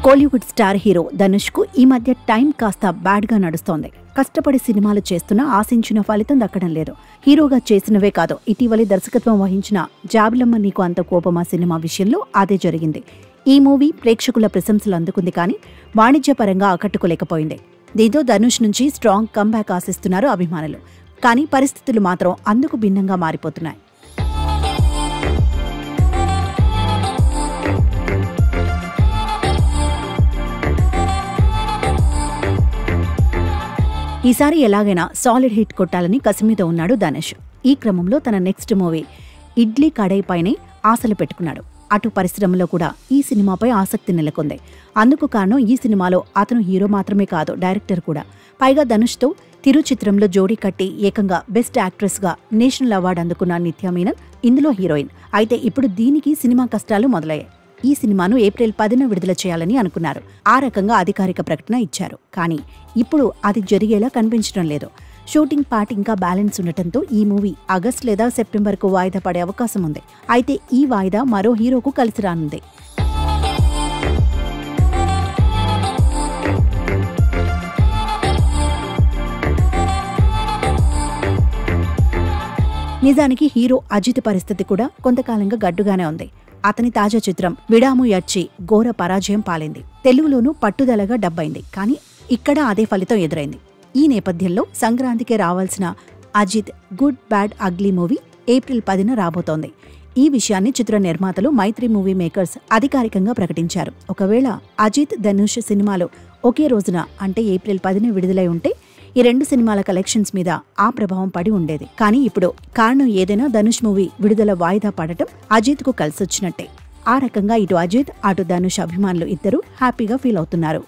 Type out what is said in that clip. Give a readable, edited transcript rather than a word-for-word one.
Kollywood star hero Dhanush కు ఈ మధ్య టైం కాస్త బ్యాడ్ గా నడుస్తోంది. కష్టపడి సినిమాలు చేస్తున్నా ఆశించిన ఫలితం దక్కడం లేదు. హీరోగా చేసినవే కాదు, ఇటీవలి దర్శకత్వం వహించిన జాబిలమ్మ నీకు అంత కోపమా సినిమా విషయంలో అదే జరిగింది. ఈ మూవీ ప్రేక్షకుల ప్రశంసలు అందుకుంది, కానీ వాణిజ్యపరంగా ఆకట్టుకోలేకపోయింది. దీంతో ధనుష్ నుంచి స్ట్రాంగ్ కంబ్యాక్ ఆశిస్తున్నారు అభిమానులు. కానీ పరిస్థితులు మాత్రం అందుకు భిన్నంగా మారిపోతున్నాయి. ఈసారి ఎలాగైనా సాలిడ్ హిట్ కొట్టాలని కసిమీద ఉన్నాడు ధనుష్. ఈ క్రమంలో తన నెక్స్ట్ మూవీ ఇడ్లీ కడాయి పైనే ఆశలు పెట్టుకున్నాడు. అటు పరిశ్రమలో కూడా ఈ సినిమాపై ఆసక్తి నెలకొంది. అందుకు కారణం ఈ సినిమాలో అతను హీరో మాత్రమే కాదు, డైరెక్టర్ కూడా. పైగా ధనుష్తో తిరు చిత్రంలో జోడీ కట్టి ఏకంగా బెస్ట్ యాక్ట్రెస్ గా నేషనల్ అవార్డు అందుకున్న నిత్యా మీనన్ ఇందులో హీరోయిన్. అయితే ఇప్పుడు దీనికి సినిమా కష్టాలు మొదలయ్యాయి. ఈ సినిమాను ఏప్రిల్ 10న విడుదల చేయాలని అనుకున్నారు. ఆ రకంగా అధికారిక ప్రకటన ఇచ్చారు. కానీ ఇప్పుడు అది జరిగేలా కనిపించడం లేదు. షూటింగ్ పార్ట్ ఇంకా బ్యాలెన్స్ ఉండటంతో ఈ మూవీ ఆగస్ట్ లేదా సెప్టెంబర్కు వాయిదా పడే అవకాశం ఉంది. అయితే ఈ వాయిదా మరో హీరోకు కలిసి రానుంది. నిజానికి హీరో అజిత్ పరిస్థితి కూడా కొంతకాలంగా గడ్డుగానే ఉంది. అతని తాజా చిత్రం విడాము యచ్చి ఘోర పరాజయం పాలైంది. తెలుగులోనూ పట్టుదలగా డబ్బైంది, కానీ ఇక్కడ అదే ఫలితం ఎదురైంది. ఈ నేపథ్యంలో సంక్రాంతికి రావాల్సిన Ajith Good Bad Ugly movie April 10న రాబోతోంది. ఈ విషయాన్ని చిత్ర నిర్మాతలు మైత్రి మూవీ మేకర్స్ అధికారికంగా ప్రకటించారు. ఒకవేళ అజిత్ ధనుష్ సినిమాలు ఒకే రోజున అంటే ఏప్రిల్ 10న విడుదలై ఉంటే ఈ రెండు సినిమాల కలెక్షన్స్ మీద ఆ ప్రభావం పడి ఉండేది. కానీ ఇప్పుడు కారణం ఏదైనా ధనుష్ మూవీ విడుదల వాయిదా పడటం అజిత్ కు కలిసొచ్చినట్టే. ఆ రకంగా ఇటు అజిత్ అటు ధనుష్ అభిమానులు ఇద్దరూ హ్యాపీగా ఫీల్ అవుతున్నారు.